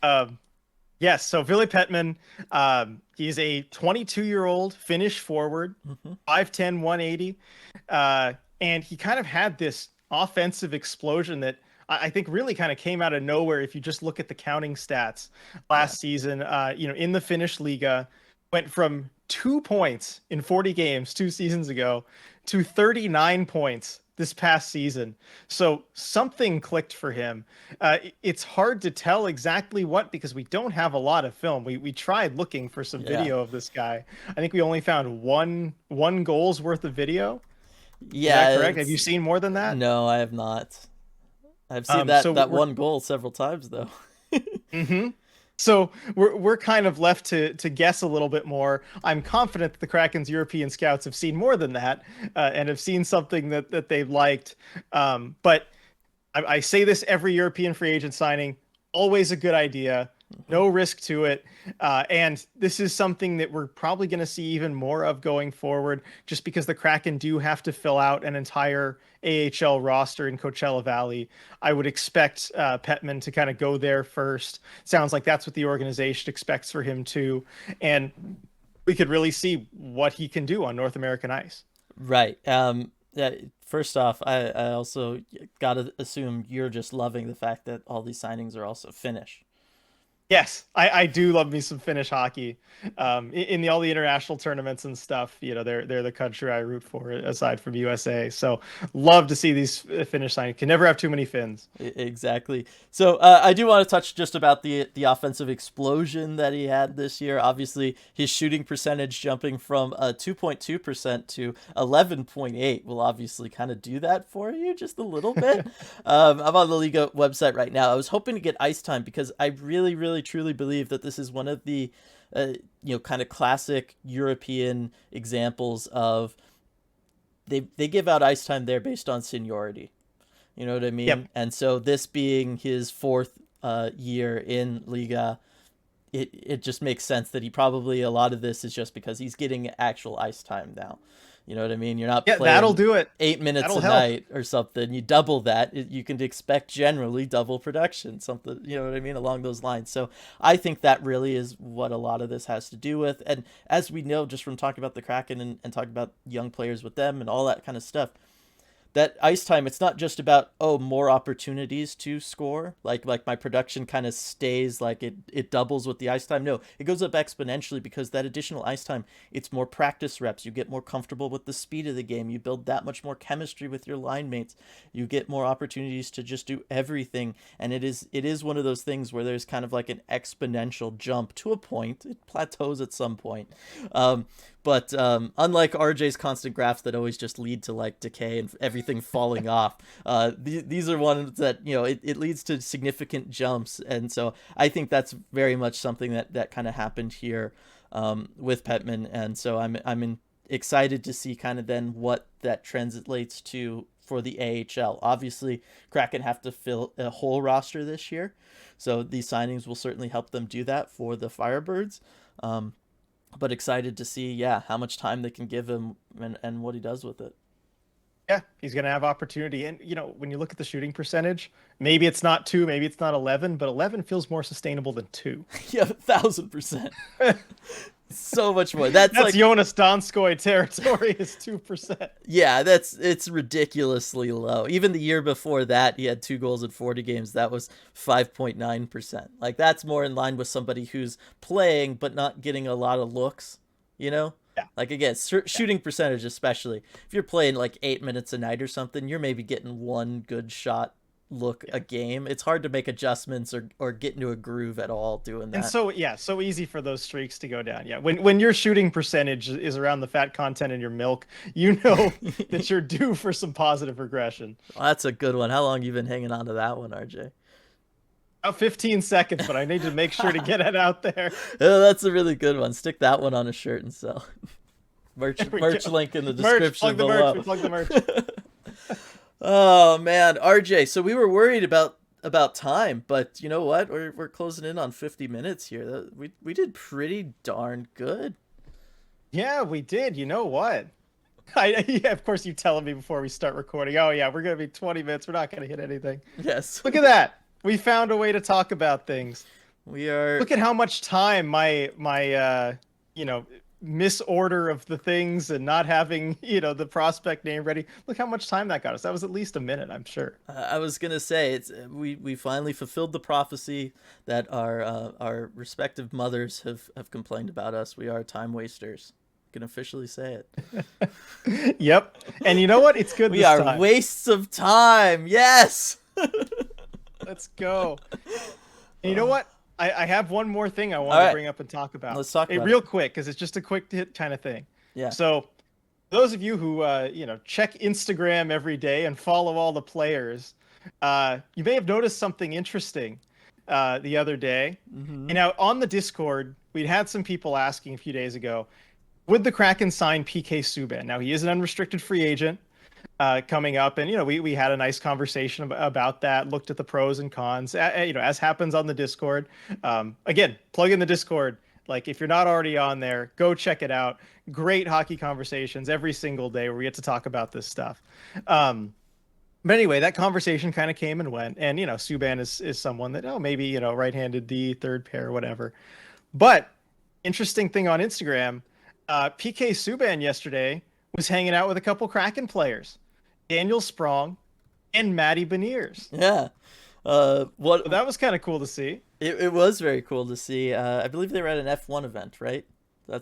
Um, yes, so Ville Petman, he's a 22-year-old Finnish forward, Mhm. 5'10", 180. And he kind of had this offensive explosion that I think really kind of came out of nowhere if you just look at the counting stats last season. In the Finnish Liga, went from 2 points in 40 games 2 seasons ago to 39 points this past season. So something clicked for him. It's hard to tell exactly what, because we don't have a lot of film. We tried looking for some Yeah. video of this guy. I think we only found one goal's worth of video. Yeah, Is that correct? Have you seen more than that? No, I have not. I've seen that So that we're one goal several times though. hmm So we're kind of left to guess a little bit more. I'm confident that the Kraken's European scouts have seen more than that, and have seen something that they liked. But I say this every European free agent signing, always a good idea. No risk to it. And this is something that we're probably going to see even more of going forward, just because the Kraken do have to fill out an entire AHL roster in Coachella Valley. I would expect Petman to kind of go there first. Sounds like that's what the organization expects for him too. And we could really see what he can do on North American ice. Right. Yeah, first off, I also gotta assume you're just loving the fact that all these signings are also Finnish. Yes, I do love me some Finnish hockey. In all the international tournaments and stuff, they're the country I root for aside from USA. So love to see these Finnish signings. Can never have too many Finns. Exactly. So I do want to touch just about the offensive explosion that he had this year. Obviously, his shooting percentage jumping from 2.2% to 11.8 will obviously kind of do that for you just a little bit. I'm on the Liga website right now. I was hoping to get ice time because I really, really, truly believe that this is one of the kind of classic European examples of they give out ice time there based on seniority. You know what I mean? Yep. And so this being his fourth year in Liga, it just makes sense that he probably, a lot of this is just because he's getting actual ice time now. You know what I mean? You're not Yeah, that'll playing do it. 8 minutes That'll a help. night or something. You double that, you can expect generally double production, something, you know what I mean, along those lines. So I think that really is what a lot of this has to do with. And as we know, just from talking about the Kraken and talking about young players with them and all that kind of stuff, that ice time, it's not just about, oh, more opportunities to score, like my production kind of stays, like it doubles with the ice time. No, it goes up exponentially because that additional ice time, it's more practice reps, you get more comfortable with the speed of the game, you build that much more chemistry with your line mates, you get more opportunities to just do everything. And it is one of those things where there's kind of like an exponential jump to a point. It plateaus at some point. But unlike RJ's constant graphs that always just lead to like decay and everything falling off, these are ones that, it leads to significant jumps. And so I think that's very much something that kind of happened here with Petman. And so I'm excited to see kind of then what that translates to for the AHL. Obviously, Kraken have to fill a whole roster this year. So these signings will certainly help them do that for the Firebirds. But excited to see, how much time they can give him and what he does with it. Yeah, he's going to have opportunity. And, when you look at the shooting percentage, maybe it's not 2, maybe it's not 11, but 11 feels more sustainable than 2. Yeah, 1,000%. So much more. That's like Jonas Donskoy territory is 2%. Yeah, it's ridiculously low. Even the year before that, he had 2 goals in 40 games. That was 5.9%. Like that's more in line with somebody who's playing but not getting a lot of looks, Yeah. Like again, shooting percentage especially. If you're playing like 8 minutes a night or something, you're maybe getting one good shot look a game. It's hard to make adjustments or get into a groove at all doing that. And so easy for those streaks to go down. Yeah, when your shooting percentage is around the fat content in your milk, you know that you're due for some positive regression. Well, that's a good one. How long you been hanging on to that one, RJ? About 15 seconds, but I need to make sure to get it out there. Oh, that's a really good one. Stick that one on a shirt and sell. Merch Go. link in the description Merch, below. plug the merch. Oh man, RJ. So we were worried about time, but you know what? We're closing in on 50 minutes here. We did pretty darn good. Yeah, we did. You know what? Of course, you telling me before we start recording. Oh yeah, we're gonna be 20 minutes. We're not gonna hit anything. Yes. Look at that. We found a way to talk about things. We are. Look at how much time my misorder of the things and not having the prospect name ready. Look how much time that got us. That was at least a minute, I'm sure. I was gonna say we finally fulfilled the prophecy that our respective mothers have complained about us. We are time wasters. Can officially say it. Yep. And you know what? It's good. We are wastes of time. Yes. Let's go. And you know what? I have one more thing I want to bring up and talk about. Let's talk about real quick because it's just a quick hit kind of thing. Yeah. So those of you who check Instagram every day and follow all the players, you may have noticed something interesting the other day. Mm-hmm. And now on the Discord, we'd had some people asking a few days ago, would the Kraken sign PK Subban? Now he is an unrestricted free agent. coming up, and we had a nice conversation about that. Looked at the pros and cons, as happens on the Discord. Again, plug in the Discord. Like if you're not already on there, go check it out. Great hockey conversations every single day where we get to talk about this stuff. But anyway, that conversation kind of came and went, and Subban is someone that maybe right-handed D, third pair, whatever. But interesting thing on Instagram, PK Subban yesterday was hanging out with a couple Kraken players, Daniel Sprong and Matty Beniers. Yeah. So that was kind of cool to see. It was very cool to see. I believe they were at an F1 event, right?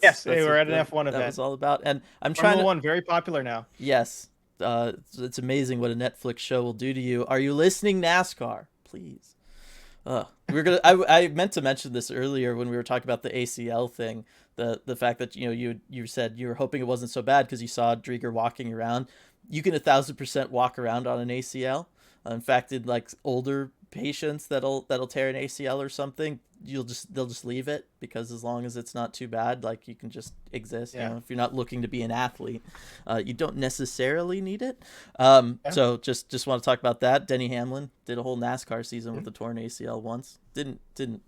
Yes, they were at an F1 event. That was all about. And I'm Formula trying to... One, very popular now. Yes. It's amazing what a Netflix show will do to you. Are you listening, NASCAR? Please. We're gonna. I meant to mention this earlier when we were talking about the ACL thing. The fact that you said you were hoping it wasn't so bad because you saw Drieger walking around. You can 1,000% walk around on an ACL. In fact, in like older patients that'll tear an ACL or something, they'll just leave it because as long as it's not too bad, like you can just exist. Yeah. If you're not looking to be an athlete, you don't necessarily need it. So just want to talk about that. Denny Hamlin did a whole NASCAR season with a torn ACL once. Didn't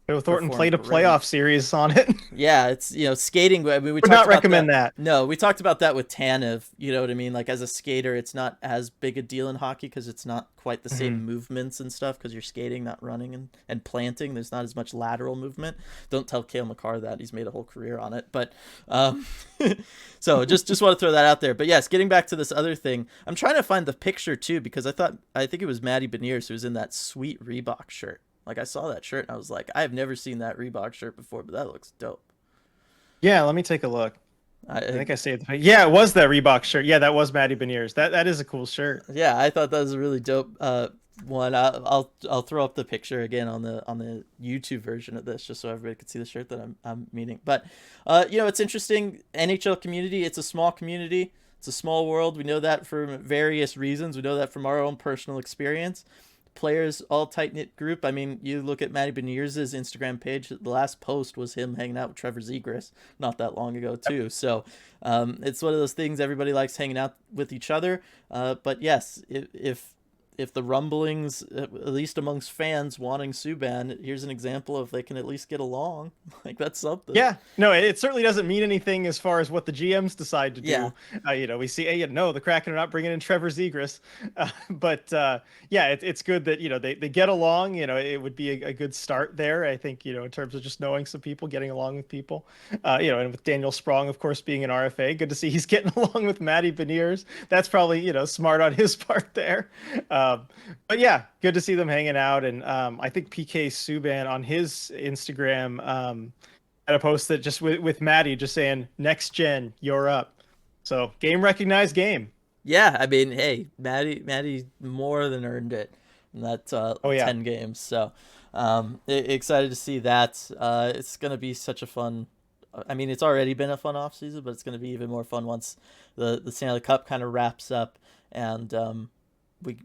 Joe Thornton played a great. playoff series on it. Yeah, it's skating. I mean, we would talked not about recommend that. No, we talked about that with Tanev. You know what I mean? Like as a skater, it's not as big a deal in hockey because it's not quite the same movements and stuff because you're skating, not running and planting. There's not as much lateral movement. Don't tell Cale McCarr that. He's made a whole career on it. But so just want to throw that out there. But yes, getting back to this other thing, I'm trying to find the picture too because I think it was Matty Beniers who was in that sweet Reebok shirt. Like I saw that shirt and I was like, I have never seen that Reebok shirt before, but that looks dope. Yeah, let me take a look. I think I saved it. Yeah, it was that Reebok shirt. Yeah, that was Matty Beniers. That is a cool shirt. Yeah, I thought that was a really dope one. I'll throw up the picture again on the YouTube version of this just so everybody can see the shirt that I'm meaning. But it's interesting. NHL community, it's a small community. It's a small world. We know that for various reasons. We know that from our own personal experience. Players, all tight-knit group. I mean, you look at Matty Beniers' Instagram page, the last post was him hanging out with Trevor Zegras not that long ago too. So it's one of those things, everybody likes hanging out with each other. But yes, if the rumblings, at least amongst fans wanting Subban, here's an example of they can at least get along. Like that's something. Yeah, no, it certainly doesn't mean anything as far as what the GMs decide to do. Yeah. We see, the Kraken are not bringing in Trevor Zegras, but it's good that they get along. It would be a good start there. I think in terms of just knowing some people, getting along with people. And with Daniel Sprong, of course, being an RFA, good to see he's getting along with Matty Beniers. That's probably smart on his part there. But yeah, good to see them hanging out. And I think PK Subban on his Instagram had a post that just with Matty just saying, next gen, you're up. So game recognized game. Yeah, I mean, hey, Matty more than earned it in that 10 games. So excited to see that. It's going to be such a fun... I mean, it's already been a fun offseason, but it's going to be even more fun once the Stanley Cup kind of wraps up and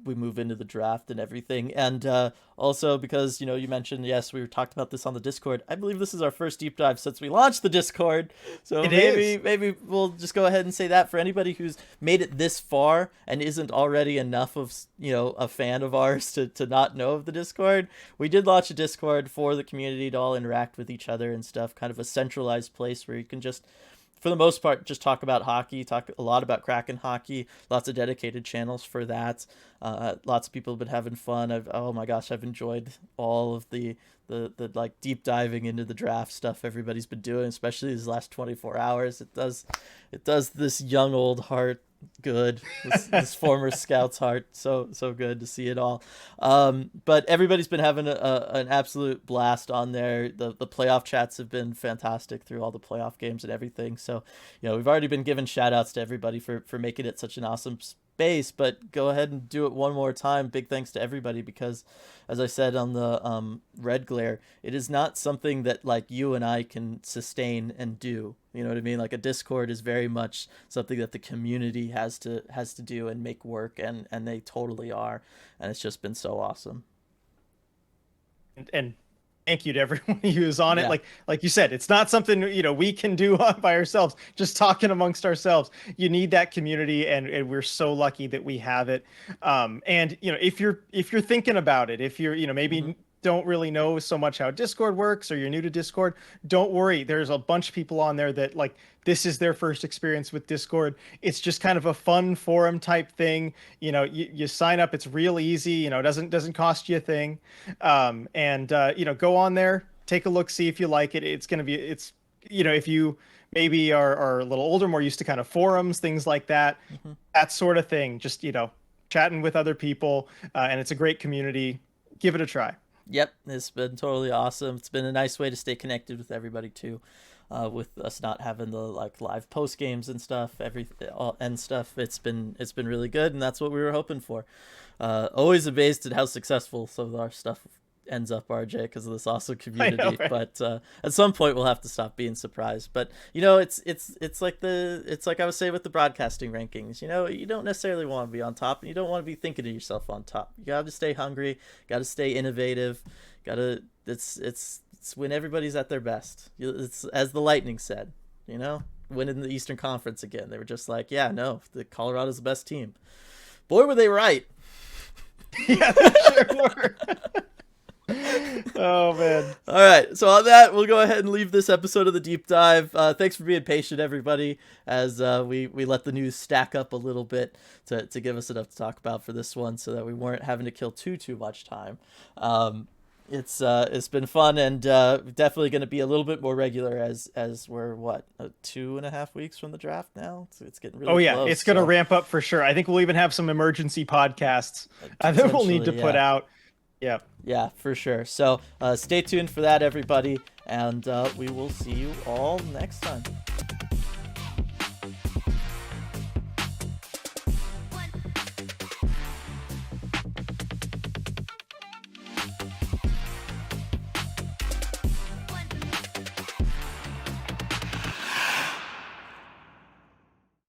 we move into the draft and everything. And also because, you mentioned, yes, we talked about this on the Discord. I believe this is our first deep dive since we launched the Discord. So maybe we'll just go ahead and say that for anybody who's made it this far and isn't already enough of, a fan of ours to not know of the Discord. We did launch a Discord for the community to all interact with each other and stuff, kind of a centralized place where you can just, for the most part, just talk about hockey, talk a lot about Kraken hockey, lots of dedicated channels for that. Lots of people have been having fun. I've enjoyed all of the like deep diving into the draft stuff everybody's been doing, especially these last 24 hours. It does this young old heart good, this former scout's heart so good to see it all. But everybody's been having an absolute blast on there. The playoff chats have been fantastic through all the playoff games and everything. So we've already been giving shout outs to everybody for making it such an awesome space, but go ahead and do it one more time. Big thanks to everybody, because as I said on the Red Glare, it is not something that like you and I can sustain and do. You know what I mean? Like a Discord is very much something that the community has to do and make work, and they totally are, and it's just been so awesome. And thank you to everyone who's on it. Yeah. Like you said, it's not something we can do by ourselves. Just talking amongst ourselves. You need that community, and we're so lucky that we have it. And if you're thinking about it, if you're Hmm. maybe don't really know so much how Discord works, or you're new to Discord, don't worry. There's a bunch of people on there that like this is their first experience with Discord. It's just kind of a fun forum type thing. You sign up. It's real easy. It doesn't cost you a thing. And go on there, take a look, see if you like it. If you maybe are a little older, more used to kind of forums, things like that, Hmm. that sort of thing. Just chatting with other people, and it's a great community. Give it a try. Yep, it's been totally awesome. It's been a nice way to stay connected with everybody too, with us not having the like live post games and stuff, and stuff. It's been really good, and that's what we were hoping for. Always amazed at how successful some of our stuff ends up, RJ, because of this awesome I know, community. right? But at some point, we'll have to stop being surprised. But it's like I was saying with the broadcasting rankings. You don't necessarily want to be on top, and you don't want to be thinking of yourself on top. You got to stay hungry, got to stay innovative, got to. It's when everybody's at their best. It's as the Lightning said. Winning the Eastern Conference again. They were just like, yeah, no, the Colorado's the best team. Boy, were they right. Yeah, they sure were. Oh man. All right, so on that, we'll go ahead and leave this episode of the deep dive. Thanks for being patient, everybody, as we let the news stack up a little bit to give us enough to talk about for this one, so that we weren't having to kill too much time. It's been fun, and definitely going to be a little bit more regular as we're 2.5 weeks from the draft now. It's getting really Oh yeah, close. it's gonna So ramp up for sure. I think we'll even have some emergency podcasts that we'll need to potentially, put yeah. out. Yeah. Yeah, for sure. So stay tuned for that, everybody, and we will see you all next time.